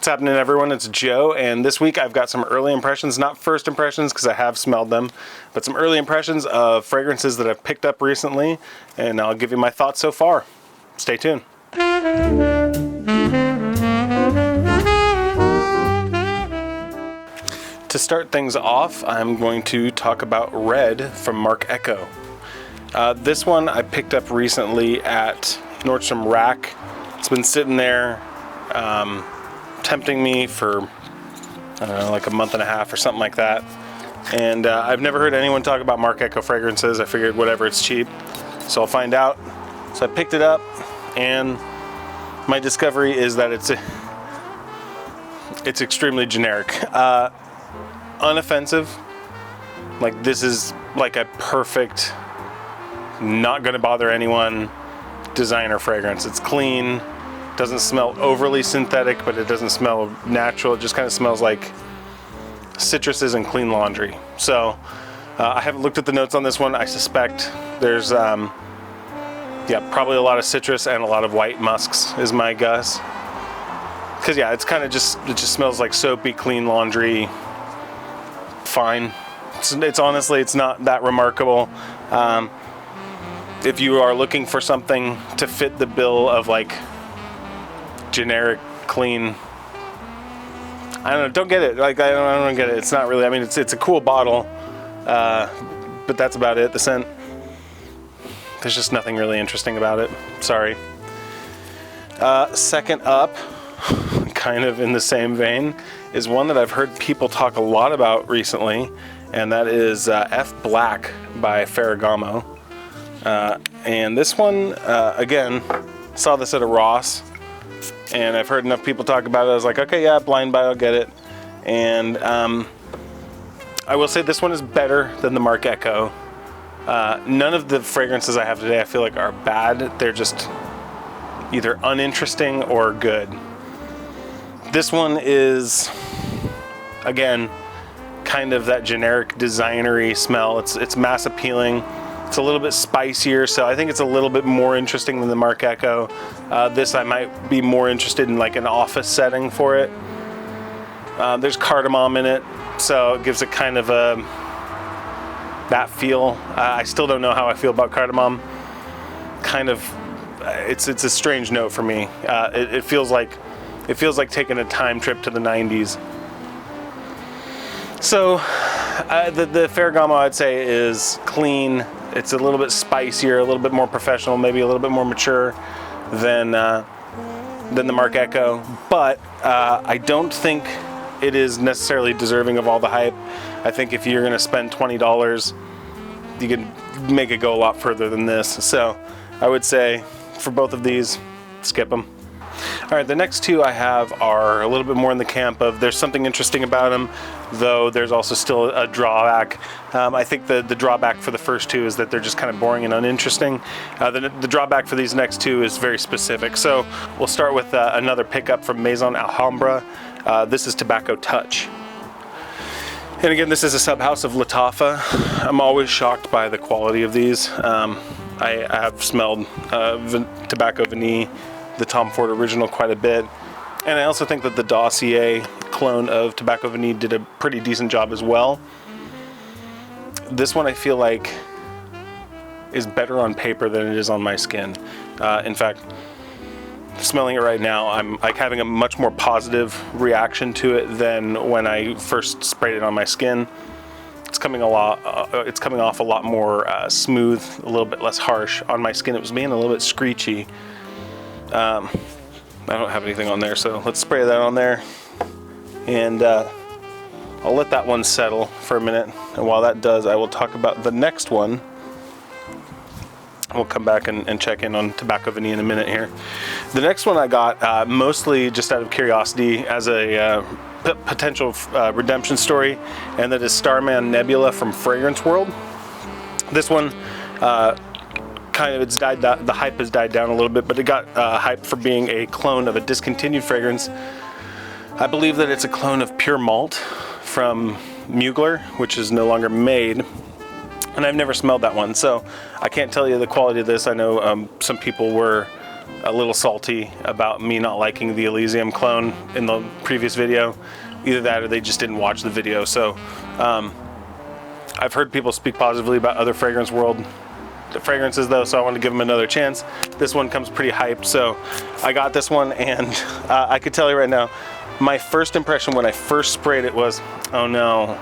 happening, everyone? It's Joe, and this week I've got some early impressions, not first impressions because I have smelled them, but some early impressions of fragrances that I've picked up recently, and I'll give you my thoughts so far. Stay tuned. To start things off, I'm going to talk about Red from Marc Ecko. This one I picked up recently at Nordstrom Rack. It's been sitting there tempting me for, I don't know, like a month and a half or something like that. And I've never heard anyone talk about Marc Ecko fragrances. I figured whatever, it's cheap, so I'll find out. So I picked it up, and my discovery is that it's extremely generic. Unoffensive. Like, this is like a perfect, not gonna bother anyone designer fragrance. It's clean, doesn't smell overly synthetic, but it doesn't smell natural. It just kind of smells like citruses and clean laundry. So I haven't looked at the notes on this one. I suspect there's probably a lot of citrus and a lot of white musks is my guess. Because yeah, it's kind of it just smells like soapy, clean laundry. Fine. It's honestly, it's not that remarkable. If you are looking for something to fit the bill of like generic, clean, I don't know, don't get it. Like, I don't get it. It's not really, I mean, it's a cool bottle, but that's about it. The scent, there's just nothing really interesting about it. Sorry. Second up, kind of in the same vein, is one that I've heard people talk a lot about recently, and that is F Black by Ferragamo. And this one, again, saw this at a Ross, and I've heard enough people talk about it. I was like, okay, yeah, blind buy, I'll get it. And I will say this one is better than the Marc Ecko. None of the fragrances I have today I feel like are bad. They're just either uninteresting or good. This one is, again, kind of that generic designery smell. It's mass appealing. It's a little bit spicier, so I think it's a little bit more interesting than the Marc Ecko. This I might be more interested in like an office setting for it. There's cardamom in it, so it gives it kind of that feel. I still don't know how I feel about cardamom. Kind of, it's a strange note for me. It feels like taking a time trip to the 90s. So the Ferragamo, I'd say, is clean. It's a little bit spicier, a little bit more professional, maybe a little bit more mature than the Marc Ecko. But I don't think it is necessarily deserving of all the hype. I think if you're going to spend $20, you can make it go a lot further than this. So I would say for both of these, skip them. All right, the next two I have are a little bit more in the camp of there's something interesting about them, though there's also still a drawback. I think the drawback for the first two is that they're just kind of boring and uninteresting. The drawback for these next two is very specific. So we'll start with another pickup from Maison Alhambra. This is Tobacco Touch. And again, this is a sub-house of Lattafa. I'm always shocked by the quality of these. I have smelled Tobacco Vanille, the Tom Ford original, quite a bit, and I also think that the Dossier clone of Tobacco Vanille did a pretty decent job as well. This one I feel like is better on paper than it is on my skin. In fact, smelling it right now, I'm like having a much more positive reaction to it than when I first sprayed it on my skin. It's coming off a lot more smooth, a little bit less harsh. On my skin, it was being a little bit screechy. I don't have anything on there, so let's spray that on there, and I'll let that one settle for a minute, and while that does, I will talk about the next one. We'll come back and check in on Tobacco Vanille in a minute here. The next one I got mostly just out of curiosity as a potential redemption story, and that is Starman Nebula from Fragrance World. This one kind of, the hype has died down a little bit, but it got hype for being a clone of a discontinued fragrance. I believe that it's a clone of Pure Malt from Mugler, which is no longer made, and I've never smelled that one, so I can't tell you the quality of this. I know some people were a little salty about me not liking the Elysium clone in the previous video. Either that or they just didn't watch the video. So I've heard people speak positively about other fragrances though, so I want to give them another chance. This one comes pretty hyped, so I got this one, and I could tell you right now, my first impression when I first sprayed it was, oh no,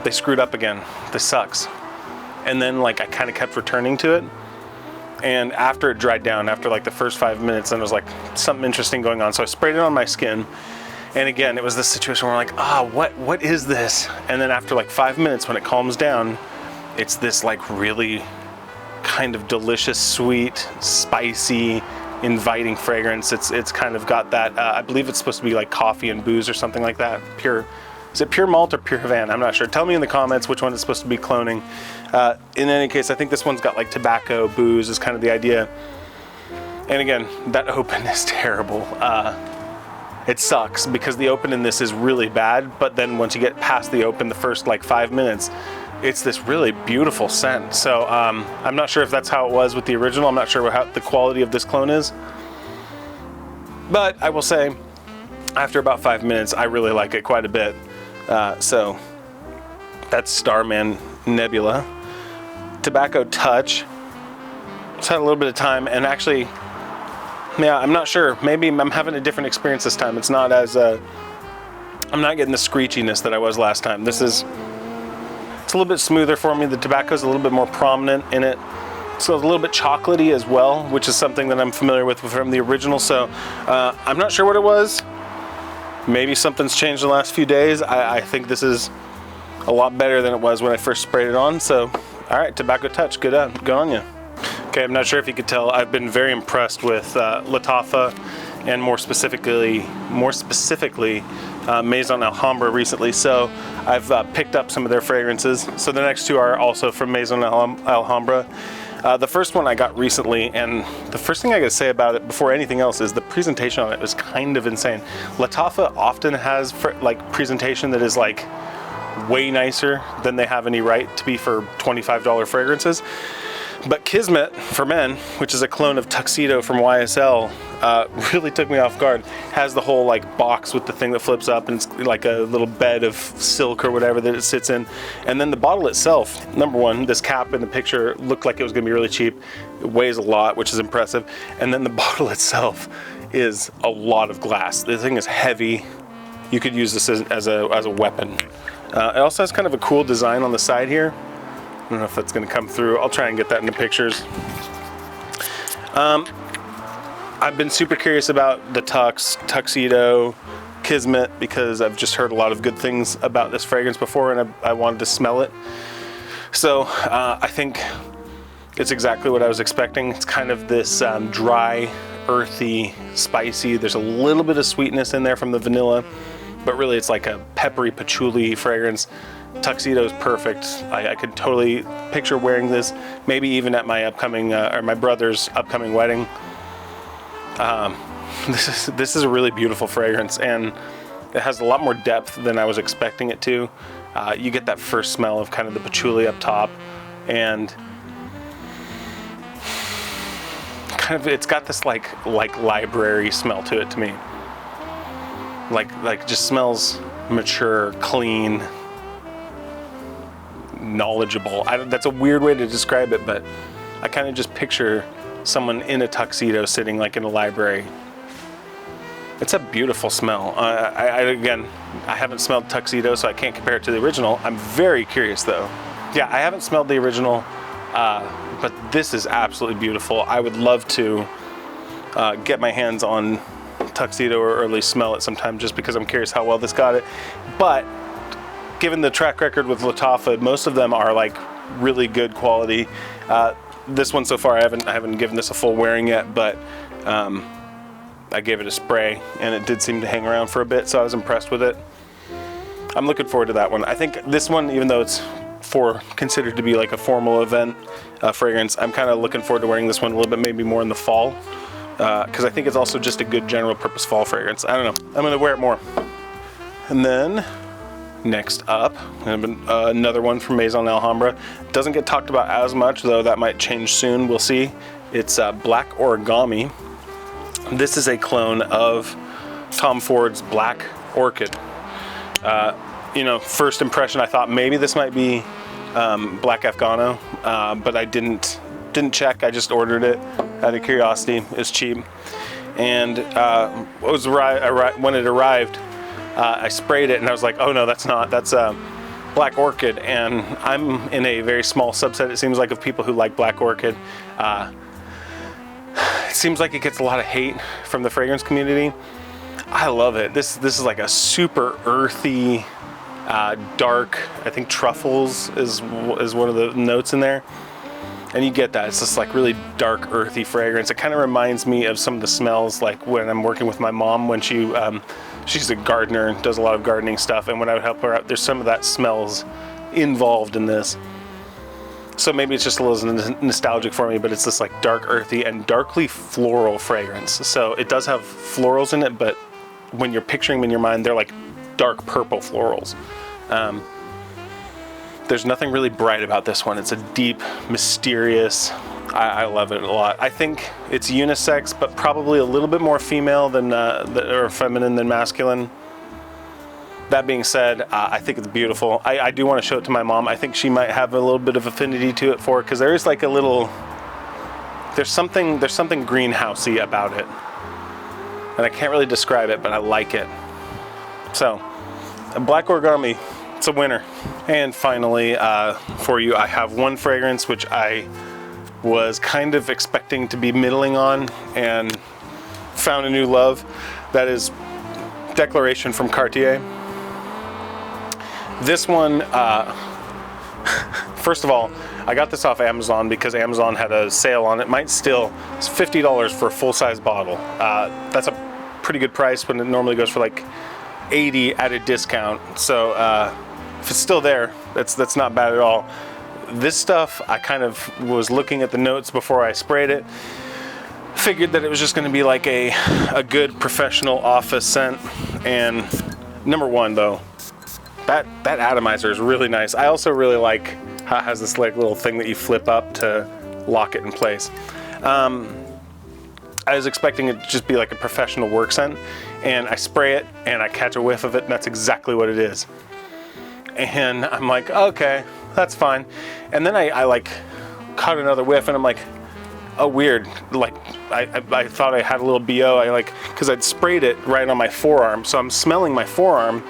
they screwed up again. This sucks. And then like I kind of kept returning to it. And after it dried down, after like the first 5 minutes, then it was like something interesting going on. So I sprayed it on my skin. And again, it was this situation where I'm like, what is this? And then after like 5 minutes, when it calms down, it's this like really kind of delicious, sweet, spicy, inviting fragrance. It's kind of got that, I believe it's supposed to be like coffee and booze or something like that. Is it pure malt or pure Havana? I'm not sure. Tell me in the comments which one it's supposed to be cloning. In any case, I think this one's got like tobacco, booze is kind of the idea. And again, that open is terrible. It sucks because the open in this is really bad, but then once you get past the open, the first like 5 minutes, it's this really beautiful scent. So I'm not sure if that's how it was with the original. I'm not sure how the quality of this clone is. But I will say, after about 5 minutes, I really like it quite a bit. So that's Starman Nebula. Tobacco Touch. Just had a little bit of time, and actually, yeah, I'm not sure. Maybe I'm having a different experience this time. It's not as, I'm not getting the screechiness that I was last time. It's a little bit smoother for me. The tobacco's a little bit more prominent in it. So it's a little bit chocolatey as well, which is something that I'm familiar with from the original. So I'm not sure what it was. Maybe something's changed in the last few days. I think this is a lot better than it was when I first sprayed it on. So, all right, Tobacco Touch, good on you. Okay, I'm not sure if you could tell, I've been very impressed with Lattafa, and more specifically Maison Alhambra recently. So I've picked up some of their fragrances. So the next two are also from Maison Alhambra. The first one I got recently, and the first thing I gotta say about it before anything else is the presentation on it was kind of insane. Lattafa often has like presentation that is like way nicer than they have any right to be for $25 fragrances. But Kismet for men, which is a clone of Tuxedo from YSL, really took me off guard. Has the whole like box with the thing that flips up, and it's like a little bed of silk or whatever that it sits in. And then the bottle itself, number one, this cap in the picture looked like it was gonna be really cheap. It weighs a lot, which is impressive. And then the bottle itself is a lot of glass. The thing is heavy. You could use this as a weapon. It also has kind of a cool design on the side here. I don't know if that's going to come through. I'll try and get that into pictures. I've been super curious about the Tuxedo, Kismet, because I've just heard a lot of good things about this fragrance before, and I wanted to smell it. So I think it's exactly what I was expecting. It's kind of this dry, earthy, spicy. There's a little bit of sweetness in there from the vanilla, but really it's like a peppery patchouli fragrance. Tuxedo is perfect. I could totally picture wearing this, maybe even at my upcoming, or my brother's upcoming wedding. This is a really beautiful fragrance, and it has a lot more depth than I was expecting it to. You get that first smell of kind of the patchouli up top, and kind of, it's got this like library smell to it to me. Like just smells mature, clean, knowledgeable. That's a weird way to describe it, but I kind of just picture someone in a tuxedo sitting like in a library. It's a beautiful smell. Again, I haven't smelled Tuxedo, so I can't compare it to the original. I'm very curious though. Yeah, I haven't smelled the original, but this is absolutely beautiful. I would love to get my hands on Tuxedo, or at least smell it sometime, just because I'm curious how well this got it. But given the track record with Lattafa, most of them are like really good quality. This one so far, I haven't given this a full wearing yet, but I gave it a spray and it did seem to hang around for a bit, so I was impressed with it. I'm looking forward to that one. I think this one, even though it's considered to be like a formal event fragrance, I'm kind of looking forward to wearing this one a little bit, maybe more in the fall, because I think it's also just a good general purpose fall fragrance. I don't know, I'm gonna wear it more. And then next up, another one from Maison Alhambra. Doesn't get talked about as much, though that might change soon, we'll see. It's Black Origami. This is a clone of Tom Ford's Black Orchid. You know, first impression, I thought maybe this might be Black Afghano, but I didn't check. I just ordered it out of curiosity. It was cheap, and when it arrived, I sprayed it, and I was like, oh no, that's not. That's Black Orchid, and I'm in a very small subset, it seems like, of people who like Black Orchid. It seems like it gets a lot of hate from the fragrance community. I love it. This is like a super earthy, dark, I think truffles is one of the notes in there. And you get that. It's just like really dark, earthy fragrance. It kind of reminds me of some of the smells like when I'm working with my mom when she's a gardener and does a lot of gardening stuff. And when I would help her out, there's some of that smells involved in this. So maybe it's just a little nostalgic for me, but it's this like dark, earthy, and darkly floral fragrance. So it does have florals in it, but when you're picturing them in your mind, they're like dark purple florals. There's nothing really bright about this one. It's a deep, mysterious, I love it a lot. I think it's unisex, but probably a little bit more female than, or feminine than masculine. That being said, I think it's beautiful. I do want to show it to my mom. I think she might have a little bit of affinity to it for it, because there is like a little, there's something greenhousey about it. And I can't really describe it, but I like it. So, a Black Origami, it's a winner. And finally, for you, I have one fragrance which I was kind of expecting to be middling on and found a new love. That is Declaration from Cartier. This one, first of all, I got this off Amazon because Amazon had a sale on it. It's $50 for a full-size bottle. That's a pretty good price when it normally goes for like $80 at a discount. So if it's still there, that's not bad at all. This stuff, I kind of was looking at the notes before I sprayed it. Figured that it was just going to be like a good professional office scent. And number one, though, that atomizer is really nice. I also really like how it has this like little thing that you flip up to lock it in place. I was expecting it to just be like a professional work scent, and I spray it and I catch a whiff of it, and that's exactly what it is. And I'm like, okay, that's fine. And then I like caught another whiff, and I'm like, oh, weird. Like I thought I had a little BO. Because I'd sprayed it right on my forearm, so I'm smelling my forearm.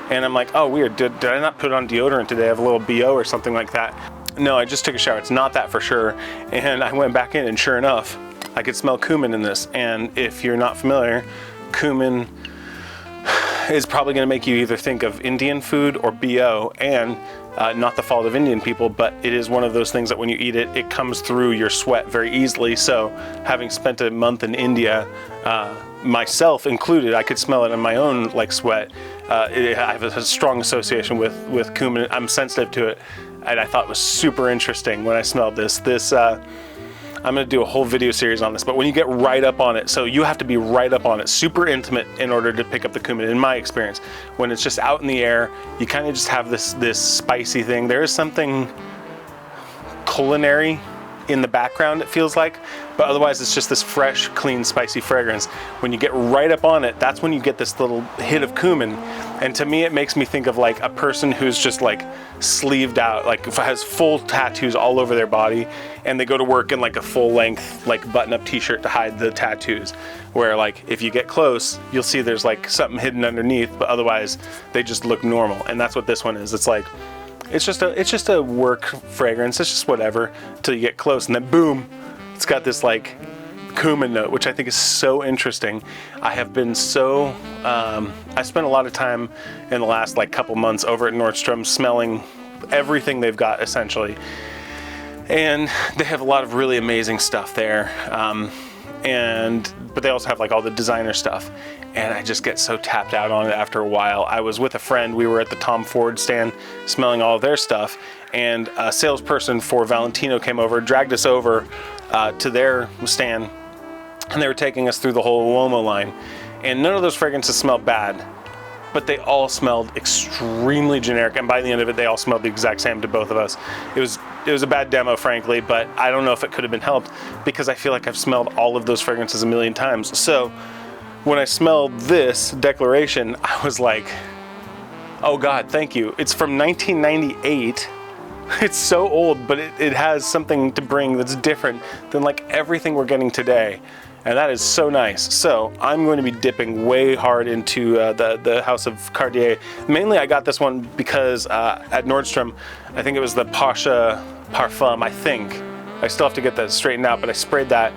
And I'm like, oh, weird, did I not put on deodorant today? I have a little BO or something like that. No, I just took a shower. It's not that for sure. And I went back in, and sure enough, I could smell cumin in this. And if you're not familiar, cumin is probably gonna make you either think of Indian food or BO, and not the fault of Indian people, but it is one of those things that when you eat it, it comes through your sweat very easily. So having spent a month in India, myself included, I could smell it in my own like sweat. I have a strong association with cumin. I'm sensitive to it, and I thought it was super interesting when I smelled this. I'm gonna do a whole video series on this, but when you get right up on it, so you have to be right up on it, super intimate in order to pick up the cumin, in my experience. When it's just out in the air, you kind of just have this spicy thing. There is something culinary in the background, it feels like, but otherwise it's just this fresh, clean, spicy fragrance. When you get right up on it, that's when you get this little hit of cumin. And to me, it makes me think of like a person who's just like sleeved out, like has full tattoos all over their body, and they go to work in like a full length, like button-up t-shirt to hide the tattoos, where like if you get close, you'll see there's like something hidden underneath, but otherwise they just look normal. And that's what this one is. It's like, it's just a work fragrance. It's just whatever till you get close, and then boom, it's got this like cumin note, which I think is so interesting. I have been so I spent a lot of time in the last like couple months over at Nordstrom smelling everything they've got essentially, and they have a lot of really amazing stuff there, but they also have like all the designer stuff, and I just get so tapped out on it after a while. I was with a friend, we were at the Tom Ford stand smelling all of their stuff, and a salesperson for Valentino came over, dragged us over to their stand, and they were taking us through the whole Uomo line, and none of those fragrances smelled bad, but they all smelled extremely generic, and by the end of it, they all smelled the exact same to both of us. It was a bad demo, frankly, but I don't know if it could have been helped because I feel like I've smelled all of those fragrances a million times. So when I smelled this Declaration, I was like, oh God, thank you. It's from 1998. It's so old, but it has something to bring that's different than like everything we're getting today. And that is so nice. So I'm going to be dipping way hard into the house of Cartier. Mainly I got this one because at Nordstrom, I think it was the Pasha Parfum, I think. I still have to get that straightened out, but I sprayed that.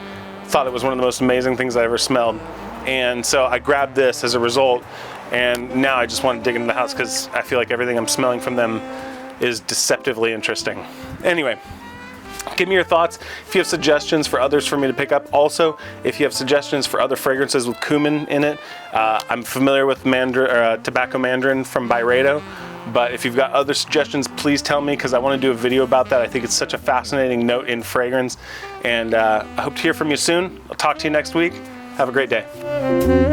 Thought it was one of the most amazing things I ever smelled. And so I grabbed this as a result, and now I just want to dig into the house because I feel like everything I'm smelling from them is deceptively interesting. Anyway, give me your thoughts. If you have suggestions for others for me to pick up. Also, if you have suggestions for other fragrances with cumin in it, I'm familiar with tobacco mandarin from Byredo, but if you've got other suggestions, please tell me because I want to do a video about that. I think it's such a fascinating note in fragrance, and I hope to hear from you soon. I'll talk to you next week. Have a great day.